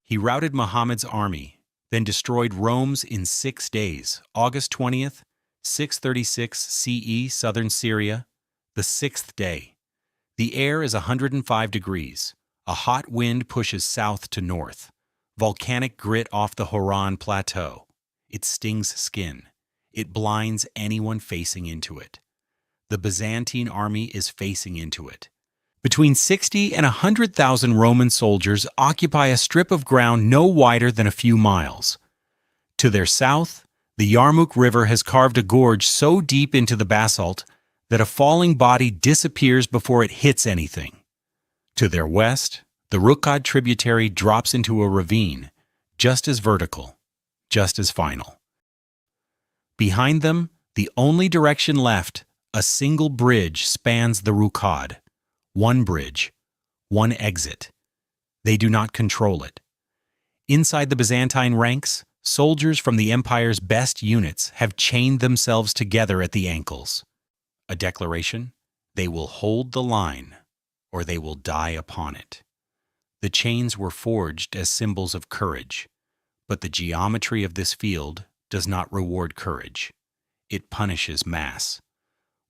He routed Muhammad's army, then destroyed Rome's in 6 days, August 20th, 636 CE, southern Syria, the 6th day. The air is 105 degrees. A hot wind pushes south to north. Volcanic grit off the Horan Plateau. It stings skin. It blinds anyone facing into it. The Byzantine army is facing into it. Between 60 and 100,000 Roman soldiers occupy a strip of ground no wider than a few miles. To their south, the Yarmouk River has carved a gorge so deep into the basalt that a falling body disappears before it hits anything. To their west, the Ruqad tributary drops into a ravine, just as vertical, just as final. Behind them, the only direction left, a single bridge spans the Ruqad. One bridge, one exit. They do not control it. Inside the Byzantine ranks, soldiers from the empire's best units have chained themselves together at the ankles. A declaration: they will hold the line, or they will die upon it. The chains were forged as symbols of courage, but the geometry of this field does not reward courage. It punishes mass.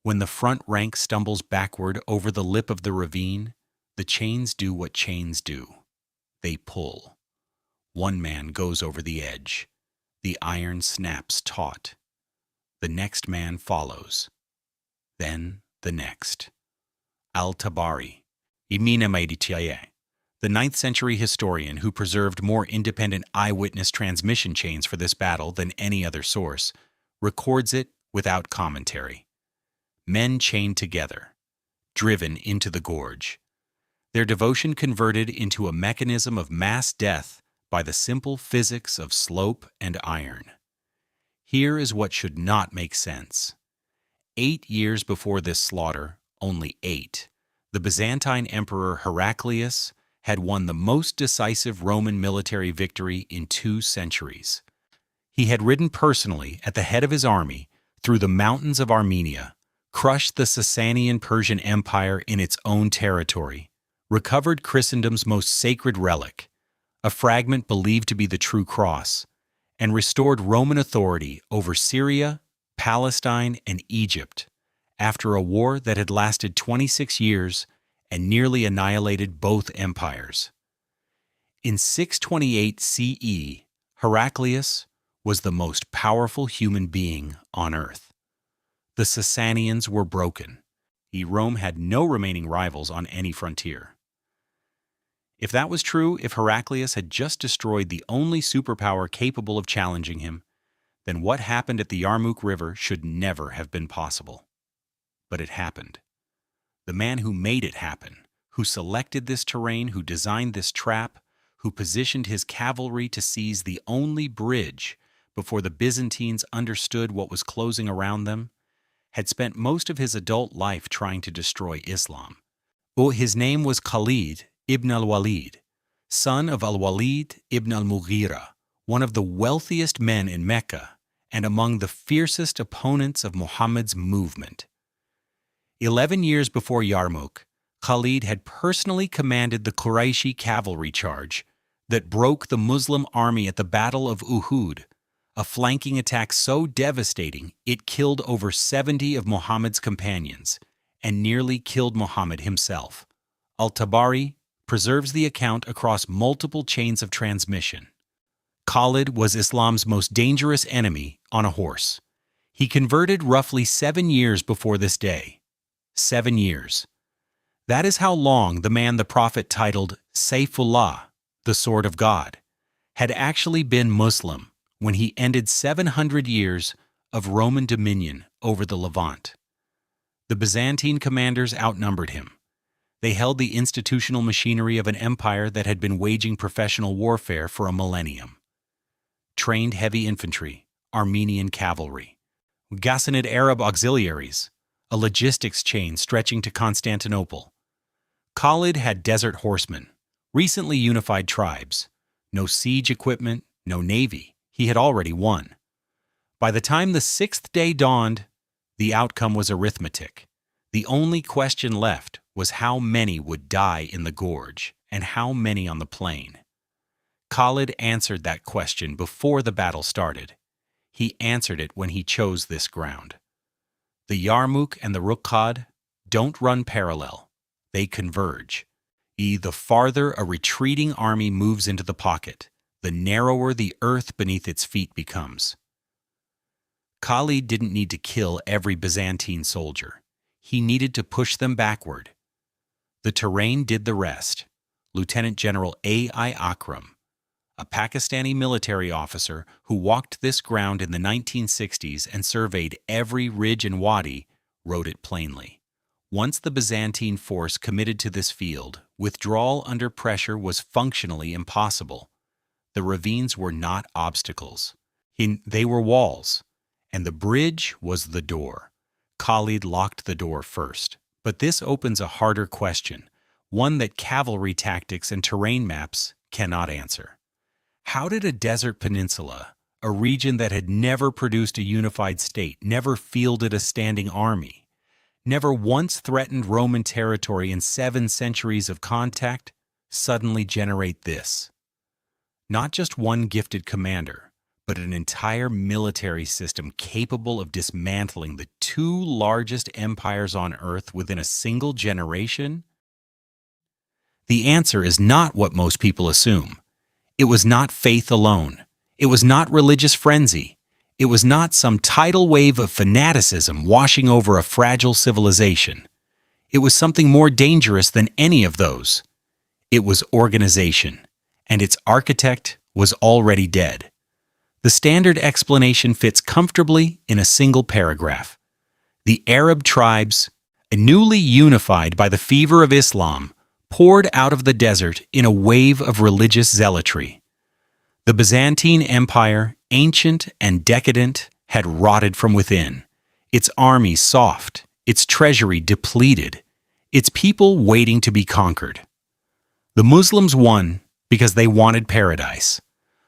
When the front rank stumbles backward over the lip of the ravine, the chains do what chains do. They pull. One man goes over the edge. The iron snaps taut. The next man follows. Then the next. Al-Tabari, ibn al-Walid, the 9th century historian who preserved more independent eyewitness transmission chains for this battle than any other source, records it without commentary. Men chained together, driven into the gorge. Their devotion converted into a mechanism of mass death by the simple physics of slope and iron. Here is what should not make sense. 8 years before this slaughter, only 8, the Byzantine Emperor Heraclius had won the most decisive Roman military victory in 2 centuries. He had ridden personally at the head of his army through the mountains of Armenia, crushed the Sasanian Persian Empire in its own territory, recovered Christendom's most sacred relic, a fragment believed to be the true cross, and restored Roman authority over Syria, Palestine, and Egypt after a war that had lasted 26 years and nearly annihilated both empires. In 628 CE, Heraclius was the most powerful human being on earth. The Sasanians were broken. Rome had no remaining rivals on any frontier. If that was true, if Heraclius had just destroyed the only superpower capable of challenging him, then what happened at the Yarmouk River should never have been possible. But it happened. The man who made it happen, who selected this terrain, who designed this trap, who positioned his cavalry to seize the only bridge before the Byzantines understood what was closing around them, had spent most of his adult life trying to destroy Islam. His name was Khalid ibn al-Walid, son of al-Walid ibn al-Mughira, one of the wealthiest men in Mecca and among the fiercest opponents of Muhammad's movement. 11 years before Yarmouk, Khalid had personally commanded the Qurayshi cavalry charge that broke the Muslim army at the Battle of Uhud, a flanking attack so devastating it killed over 70 of Muhammad's companions and nearly killed Muhammad himself. Al-Tabari preserves the account across multiple chains of transmission. Khalid was Islam's most dangerous enemy on a horse. He converted roughly 7 years before this day. 7 years. That is how long the man the Prophet titled Sayfullah, the Sword of God, had actually been Muslim when he ended 700 years of Roman dominion over the Levant. The Byzantine commanders outnumbered him. They held the institutional machinery of an empire that had been waging professional warfare for a millennium. Trained heavy infantry, Armenian cavalry, Ghassanid Arab auxiliaries, a logistics chain stretching to Constantinople. Khalid had desert horsemen, recently unified tribes, no siege equipment, no navy. He had already won. By the time the 6th day dawned, the outcome was arithmetic. The only question left was how many would die in the gorge and how many on the plain. Khalid answered that question before the battle started. He answered it when he chose this ground. The Yarmouk and the Uhud don't run parallel. They converge. The farther a retreating army moves into the pocket, the narrower the earth beneath its feet becomes. Khalid didn't need to kill every Byzantine soldier. He needed to push them backward. The terrain did the rest. Lieutenant General A.I. Akram, a Pakistani military officer who walked this ground in the 1960s and surveyed every ridge and wadi, wrote it plainly. Once the Byzantine force committed to this field, withdrawal under pressure was functionally impossible. The ravines were not obstacles. They were walls, and the bridge was the door. Khalid locked the door first. But this opens a harder question, one that cavalry tactics and terrain maps cannot answer. How did a desert peninsula, a region that had never produced a unified state, never fielded a standing army, never once threatened Roman territory in 7 centuries of contact, suddenly generate this? Not just one gifted commander, but an entire military system capable of dismantling the 2 largest empires on Earth within a single generation? The answer is not what most people assume. It was not faith alone. It was not religious frenzy. It was not some tidal wave of fanaticism washing over a fragile civilization. It was something more dangerous than any of those. It was organization, and its architect was already dead. The standard explanation fits comfortably in a single paragraph. The Arab tribes, newly unified by the fever of Islam, poured out of the desert in a wave of religious zealotry. The Byzantine Empire, ancient and decadent, had rotted from within, its army soft, its treasury depleted, its people waiting to be conquered. The Muslims won because they wanted paradise.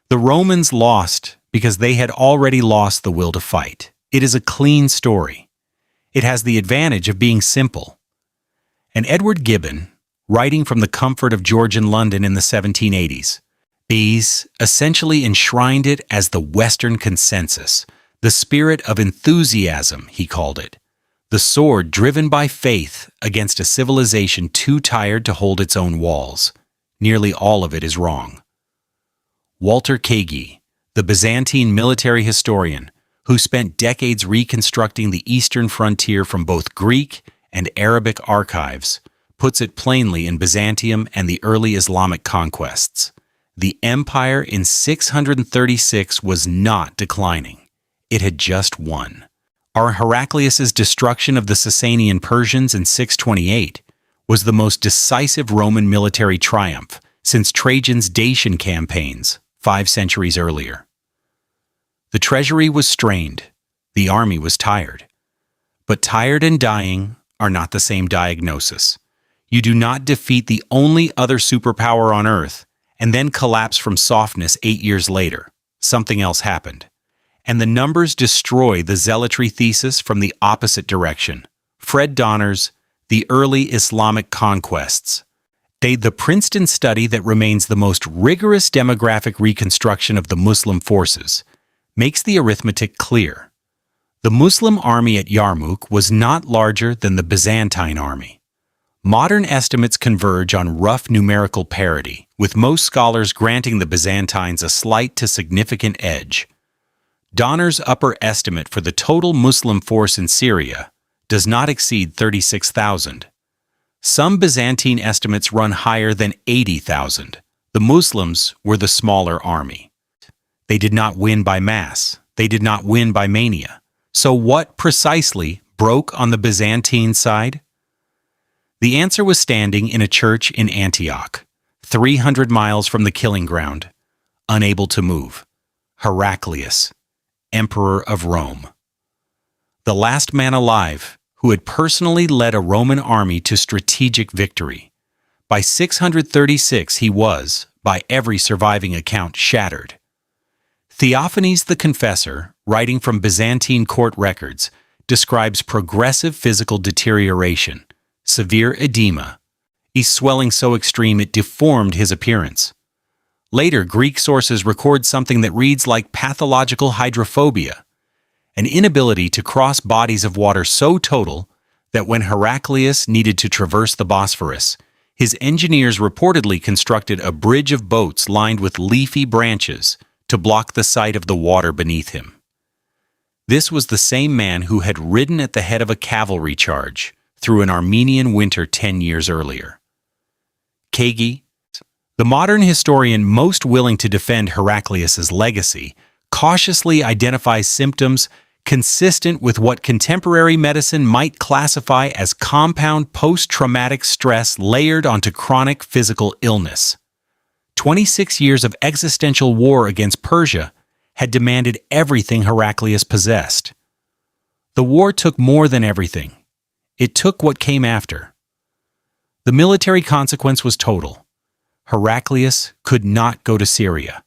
The Romans lost because they had already lost the will to fight. It is a clean story. It has the advantage of being simple. And Edward Gibbon, writing from the comfort of Georgian London in the 1780s, essentially enshrined it as the Western consensus, the spirit of enthusiasm, he called it, the sword driven by faith against a civilization too tired to hold its own walls. Nearly all of it is wrong. Walter Kagi, the Byzantine military historian, who spent decades reconstructing the eastern frontier from both Greek and Arabic archives, puts it plainly in Byzantium and the early Islamic conquests. The empire in 636 was not declining. It had just won. Our Heraclius's destruction of the Sasanian Persians in 628 was the most decisive Roman military triumph since Trajan's Dacian campaigns 5 centuries earlier. The treasury was strained. The army was tired. But tired and dying are not the same diagnosis. You do not defeat the only other superpower on Earth and then collapse from softness 8 years later. Something else happened. And the numbers destroy the zealotry thesis from the opposite direction. Fred Donner's The Early Islamic Conquests. The Princeton study that remains the most rigorous demographic reconstruction of the Muslim forces makes the arithmetic clear. The Muslim army at Yarmouk was not larger than the Byzantine army. Modern estimates converge on rough numerical parity, with most scholars granting the Byzantines a slight to significant edge. Donner's upper estimate for the total Muslim force in Syria does not exceed 36,000. Some Byzantine estimates run higher than 80,000. The Muslims were the smaller army. They did not win by mass. They did not win by mania. So what precisely broke on the Byzantine side? The answer was standing in a church in Antioch, 300 miles from the killing ground, unable to move. Heraclius, Emperor of Rome. The last man alive who had personally led a Roman army to strategic victory. By 636 he was, by every surviving account, shattered. Theophanes the Confessor, writing from Byzantine court records, describes progressive physical deterioration, severe edema, a swelling so extreme it deformed his appearance. Later, Greek sources record something that reads like pathological hydrophobia, an inability to cross bodies of water so total that when Heraclius needed to traverse the Bosphorus, his engineers reportedly constructed a bridge of boats lined with leafy branches to block the sight of the water beneath him. This was the same man who had ridden at the head of a cavalry charge through an Armenian winter 10 years earlier. Kagi, the modern historian most willing to defend Heraclius's legacy, cautiously identifies symptoms consistent with what contemporary medicine might classify as compound post-traumatic stress layered onto chronic physical illness. 26 years of existential war against Persia had demanded everything Heraclius possessed. The war took more than everything. It took what came after. The military consequence was total. Heraclius could not go to Syria.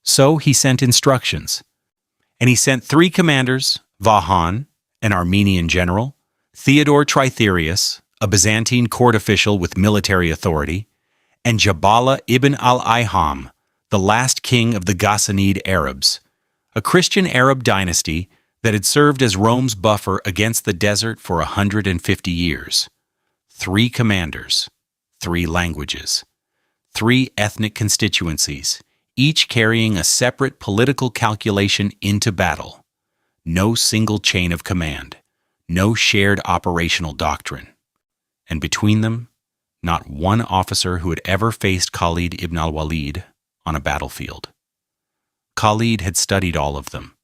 So he sent instructions. And he sent 3 commanders, Vahan, an Armenian general, Theodore Tritherius, a Byzantine court official with military authority, and Jabala ibn al-Iham, the last king of the Ghassanid Arabs, a Christian Arab dynasty that had served as Rome's buffer against the desert for 150 years. 3 commanders, 3 languages, 3 ethnic constituencies, each carrying a separate political calculation into battle. No single chain of command, no shared operational doctrine. And between them, not one officer who had ever faced Khalid ibn al-Walid on a battlefield. Khalid had studied all of them.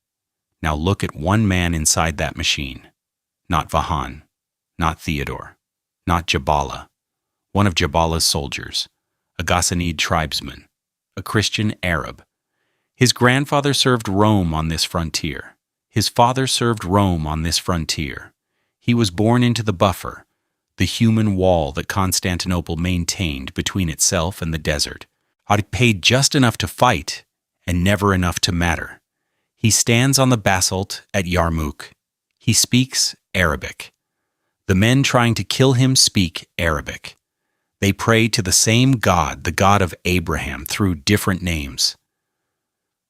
Now look at one man inside that machine. Not Vahan, not Theodore, not Jabala, one of Jabala's soldiers, a Ghassanid tribesman, a Christian Arab. His grandfather served Rome on this frontier. His father served Rome on this frontier. He was born into the buffer, the human wall that Constantinople maintained between itself and the desert. Had paid just enough to fight and never enough to matter. He stands on the basalt at Yarmouk. He speaks Arabic. The men trying to kill him speak Arabic. They pray to the same God, the God of Abraham, through different names.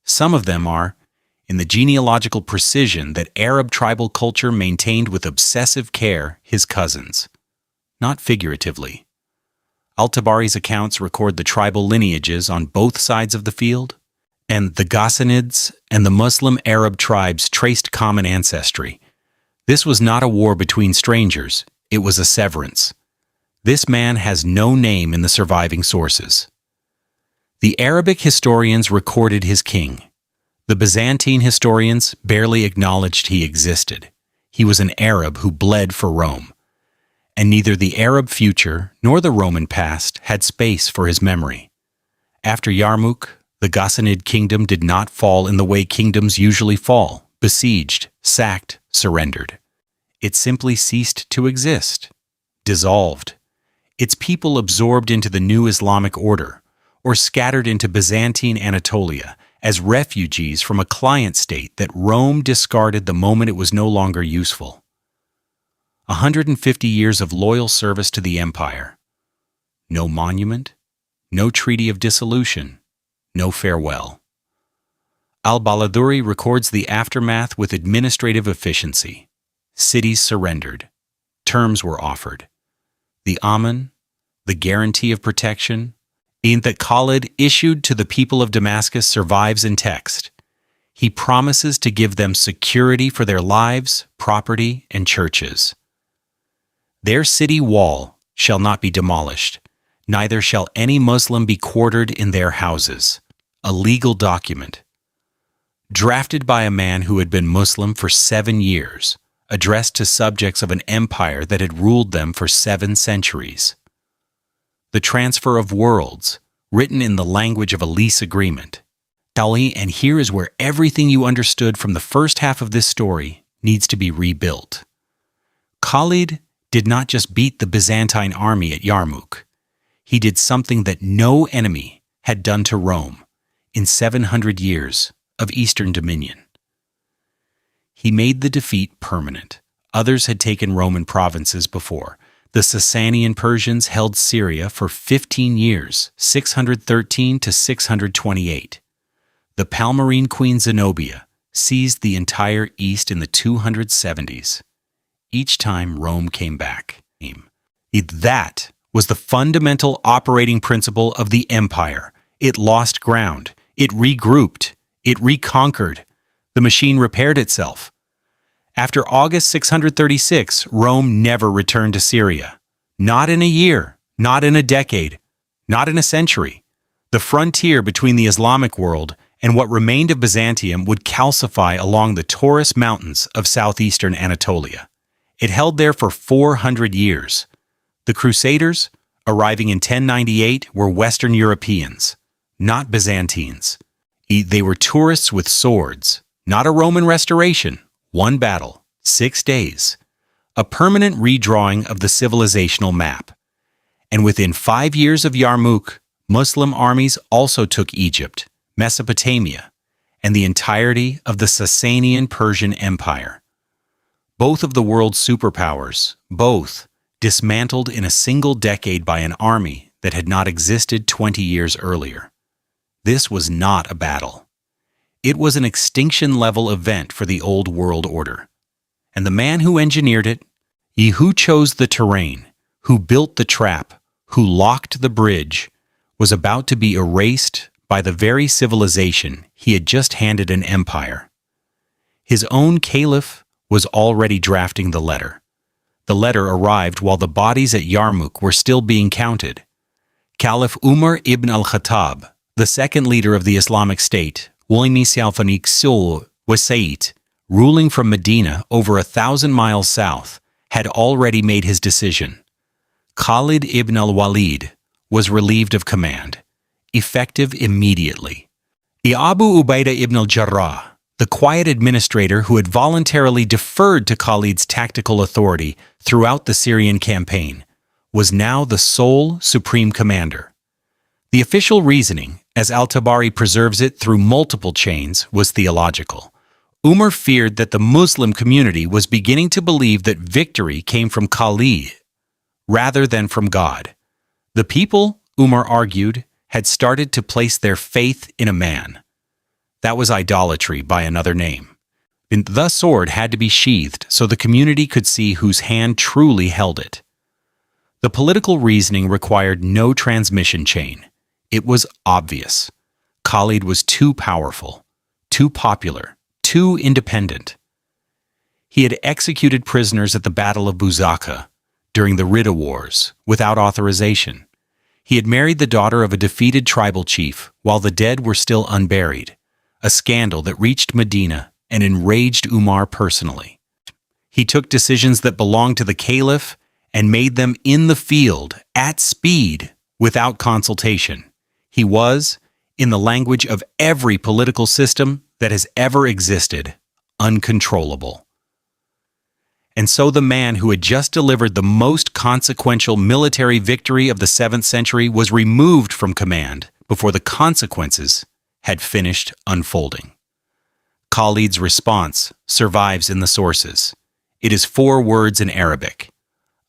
Some of them are, in the genealogical precision that Arab tribal culture maintained with obsessive care, his cousins. Not figuratively. Al-Tabari's accounts record the tribal lineages on both sides of the field, and the Ghassanids and the Muslim Arab tribes traced common ancestry. This was not a war between strangers, it was a severance. This man has no name in the surviving sources. The Arabic historians recorded his king. The Byzantine historians barely acknowledged he existed. He was an Arab who bled for Rome. And neither the Arab future nor the Roman past had space for his memory. After Yarmouk, the Ghassanid kingdom did not fall in the way kingdoms usually fall, besieged, sacked, surrendered. It simply ceased to exist, dissolved. Its people absorbed into the new Islamic order, or scattered into Byzantine Anatolia as refugees from a client state that Rome discarded the moment it was no longer useful. 150 years of loyal service to the empire. No monument, no treaty of dissolution, no farewell. Al-Baladhuri records the aftermath with administrative efficiency. Cities surrendered. Terms were offered. The Aman, the guarantee of protection, that Khalid issued to the people of Damascus survives in text. He promises to give them security for their lives, property, and churches. Their city wall shall not be demolished, neither shall any Muslim be quartered in their houses. A legal document. Drafted by a man who had been Muslim for 7 years, addressed to subjects of an empire that had ruled them for 7 centuries. The transfer of worlds, written in the language of a lease agreement. And here is where everything you understood from the first half of this story needs to be rebuilt. Khalid did not just beat the Byzantine army at Yarmouk. He did something that no enemy had done to Rome in 700 years of Eastern dominion. He made the defeat permanent. Others had taken Roman provinces before, The Sasanian Persians held Syria for 15 years, 613 to 628. The Palmyrene queen Zenobia seized the entire east in the 270s. Each time Rome came back. That was the fundamental operating principle of the empire. It lost ground. It regrouped. It reconquered. The machine repaired itself. After August 636, Rome never returned to Syria. Not in a year, not in a decade, not in a century. The frontier between the Islamic world and what remained of Byzantium would calcify along the Taurus Mountains of southeastern Anatolia. It held there for 400 years. The Crusaders, arriving in 1098, were Western Europeans, not Byzantines. They were tourists with swords, not a Roman restoration. One battle, 6 days, a permanent redrawing of the civilizational map. And within 5 years of Yarmouk, Muslim armies also took Egypt, Mesopotamia, and the entirety of the Sasanian Persian Empire. Both of the world's superpowers, both dismantled in a single decade by an army that had not existed 20 years earlier. This was not a battle. It was an extinction-level event for the old world order. And the man who engineered it, who chose the terrain, who built the trap, who locked the bridge, was about to be erased by the very civilization he had just handed an empire. His own caliph was already drafting the letter. The letter arrived while the bodies at Yarmouk were still being counted. Caliph Umar ibn al-Khattab, the second leader of the Islamic State, was Said, ruling from Medina over 1,000 miles south, had already made his decision. Khalid ibn al-Walid was relieved of command, effective immediately. Abu Ubaidah ibn al-Jarrah, the quiet administrator who had voluntarily deferred to Khalid's tactical authority throughout the Syrian campaign, was now the sole supreme commander. The official reasoning, as al-Tabari preserves it through multiple chains, was theological. Umar feared that the Muslim community was beginning to believe that victory came from Khalid rather than from God. The people, Umar argued, had started to place their faith in a man. That was idolatry by another name. And the sword had to be sheathed so the community could see whose hand truly held it. The political reasoning required no transmission chain. It was obvious. Khalid was too powerful, too popular, too independent. He had executed prisoners at the Battle of Buzaka during the Ridda Wars without authorization. He had married the daughter of a defeated tribal chief while the dead were still unburied, a scandal that reached Medina and enraged Umar personally. He took decisions that belonged to the caliph and made them in the field, at speed, without consultation. He was, in the language of every political system that has ever existed, uncontrollable. And so the man who had just delivered the most consequential military victory of the 7th century was removed from command before the consequences had finished unfolding. Khalid's response survives in the sources. It is 4 words in Arabic.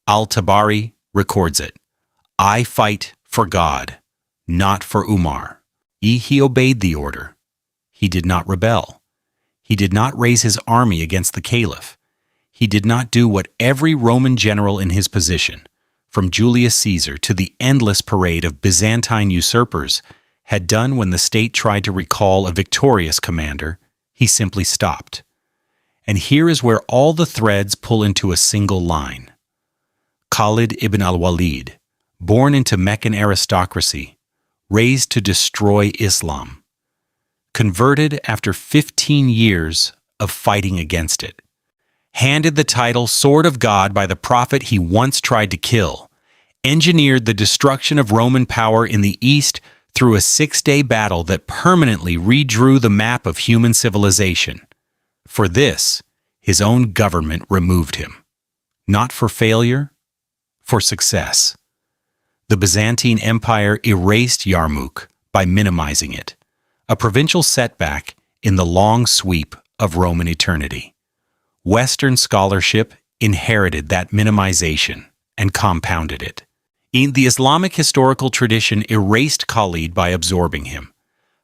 Al-Tabari records it. I fight for God, not for Umar. He obeyed the order. He did not rebel. He did not raise his army against the caliph. He did not do what every Roman general in his position, from Julius Caesar to the endless parade of Byzantine usurpers, had done when the state tried to recall a victorious commander. He simply stopped. And here is where all the threads pull into a single line. Khalid ibn al-Walid, born into Meccan aristocracy, raised to destroy Islam, converted after 15 years of fighting against it, handed the title Sword of God by the prophet he once tried to kill, engineered the destruction of Roman power in the East through a 6-day battle that permanently redrew the map of human civilization. For this, his own government removed him. Not for failure, for success. The Byzantine Empire erased Yarmouk by minimizing it, a provincial setback in the long sweep of Roman eternity. Western scholarship inherited that minimization and compounded it. The Islamic historical tradition erased Khalid by absorbing him,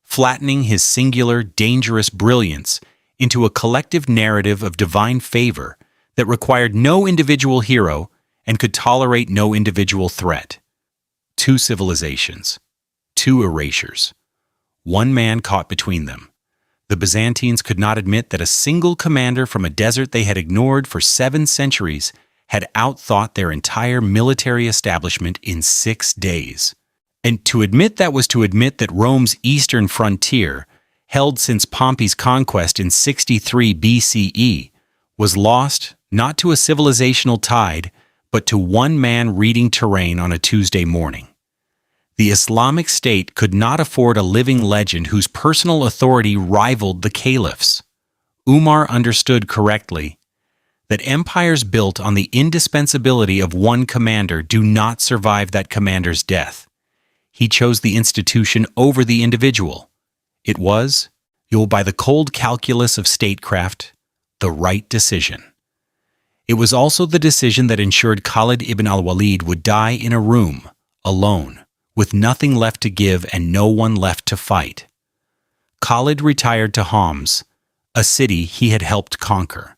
flattening his singular, dangerous brilliance into a collective narrative of divine favor that required no individual hero and could tolerate no individual threat. Two civilizations, two erasures, one man caught between them. The Byzantines could not admit that a single commander from a desert they had ignored for 7 centuries had outthought their entire military establishment in 6 days. And to admit that was to admit that Rome's eastern frontier, held since Pompey's conquest in 63 BCE, was lost not to a civilizational tide, but to one man reading terrain on a Tuesday morning. The Islamic State could not afford a living legend whose personal authority rivaled the caliph's. Umar understood correctly that empires built on the indispensability of one commander do not survive that commander's death. He chose the institution over the individual. It was, by the cold calculus of statecraft, the right decision. It was also the decision that ensured Khalid ibn al-Walid would die in a room, alone, with nothing left to give and no one left to fight. Khalid retired to Homs, a city he had helped conquer,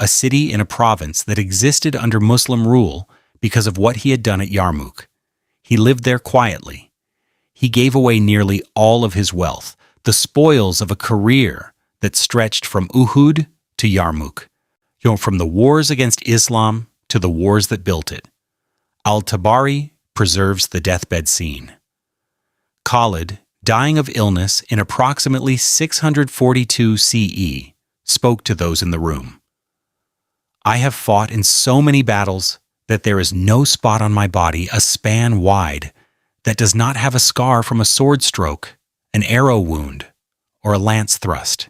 a city in a province that existed under Muslim rule because of what he had done at Yarmouk. He lived there quietly. He gave away nearly all of his wealth, the spoils of a career that stretched from Uhud to Yarmouk, from the wars against Islam to the wars that built it. Al-Tabari preserves the deathbed scene. Khalid, dying of illness in approximately 642 CE, spoke to those in the room. "I have fought in so many battles that there is no spot on my body a span wide that does not have a scar from a sword stroke, an arrow wound, or a lance thrust.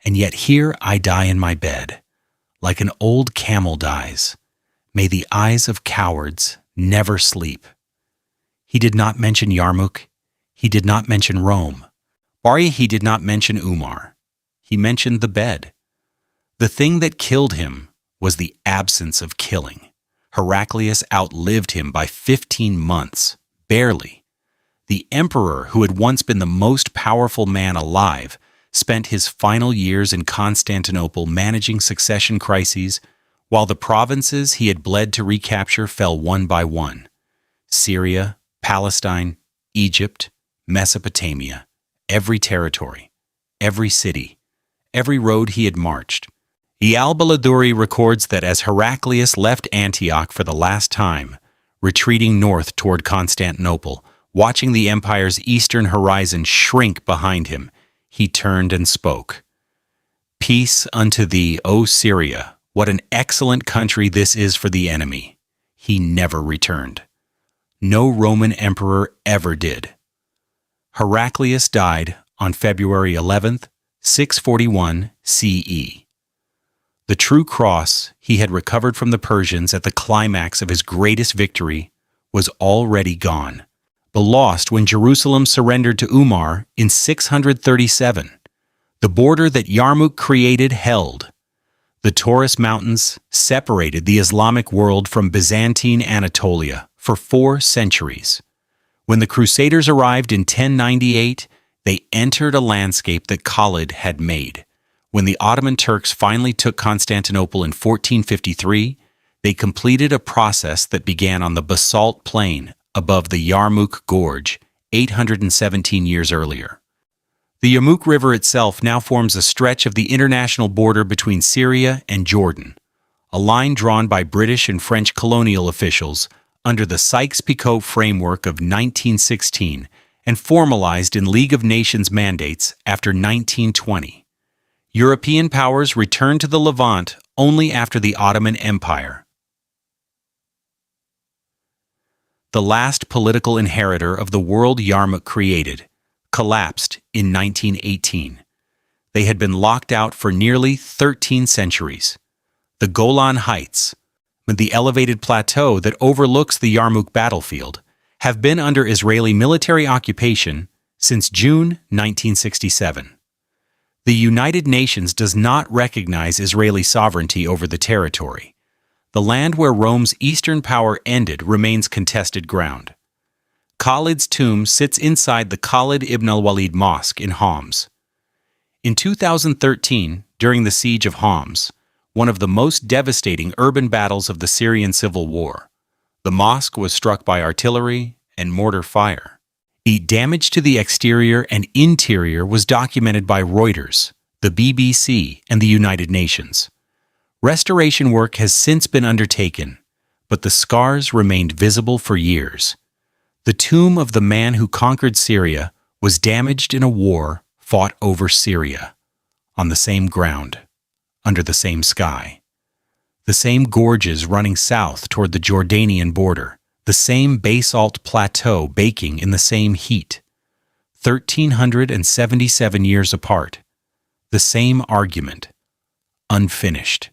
And yet here I die in my bed, like an old camel dies. May the eyes of cowards never sleep." He did not mention Yarmouk. He did not mention Rome. He did not mention Umar. He mentioned the bed. The thing that killed him was the absence of killing. Heraclius outlived him by 15 months, barely. The emperor, who had once been the most powerful man alive, spent his final years in Constantinople managing succession crises, while the provinces he had bled to recapture fell one by one. Syria, Palestine, Egypt, Mesopotamia, every territory, every city, every road he had marched. Al-Baladuri records that as Heraclius left Antioch for the last time, retreating north toward Constantinople, watching the empire's eastern horizon shrink behind him, he turned and spoke. "Peace unto thee, O Syria! What an excellent country this is for the enemy." He never returned. No Roman emperor ever did. Heraclius died on February 11th, 641 CE. The true cross he had recovered from the Persians at the climax of his greatest victory was already gone, but lost when Jerusalem surrendered to Umar in 637. The border that Yarmouk created held. The Taurus Mountains separated the Islamic world from Byzantine Anatolia for 4 centuries. When the Crusaders arrived in 1098, they entered a landscape that Khalid had made. When the Ottoman Turks finally took Constantinople in 1453, they completed a process that began on the basalt plain above the Yarmouk Gorge 817 years earlier. The Yarmouk River itself now forms a stretch of the international border between Syria and Jordan, a line drawn by British and French colonial officials under the Sykes-Picot framework of 1916 and formalized in League of Nations mandates after 1920. European powers returned to the Levant only after the Ottoman Empire. The last political inheritor of the world Yarmouk created, collapsed in 1918. They had been locked out for nearly 13 centuries. The Golan Heights, the elevated plateau that overlooks the Yarmouk battlefield, have been under Israeli military occupation since June 1967. The United Nations does not recognize Israeli sovereignty over the territory. The land where Rome's eastern power ended remains contested ground. Khalid's tomb sits inside the Khalid ibn al-Walid Mosque in Homs. In 2013, during the siege of Homs, one of the most devastating urban battles of the Syrian civil war, the mosque was struck by artillery and mortar fire. The damage to the exterior and interior was documented by Reuters, the BBC, and the United Nations. Restoration work has since been undertaken, but the scars remained visible for years. The tomb of the man who conquered Syria was damaged in a war fought over Syria, on the same ground, under the same sky. The same gorges running south toward the Jordanian border, the same basalt plateau baking in the same heat. 1,377 years apart. The same argument, unfinished.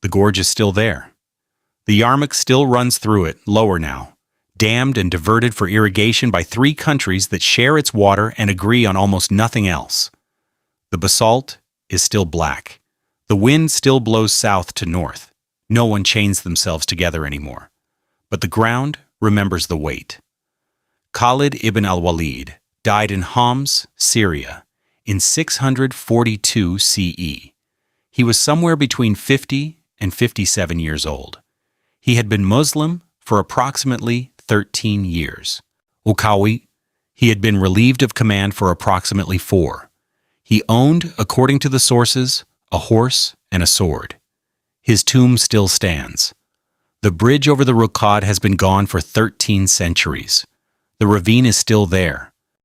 The gorge is still there. The Yarmouk still runs through it, lower now, dammed and diverted for irrigation by 3 countries that share its water and agree on almost nothing else. The basalt is still black. The wind still blows south to north. No one chains themselves together anymore. But the ground remembers the weight. Khalid ibn al-Walid died in Homs, Syria, in 642 CE. He was somewhere between 50 and 57 years old. He had been Muslim for approximately 13 years. Ukawi, he had been relieved of command for approximately 4. He owned, according to the sources, a horse and a sword. His tomb still stands. The bridge over the Rukad has been gone for 13 centuries. The ravine is still there.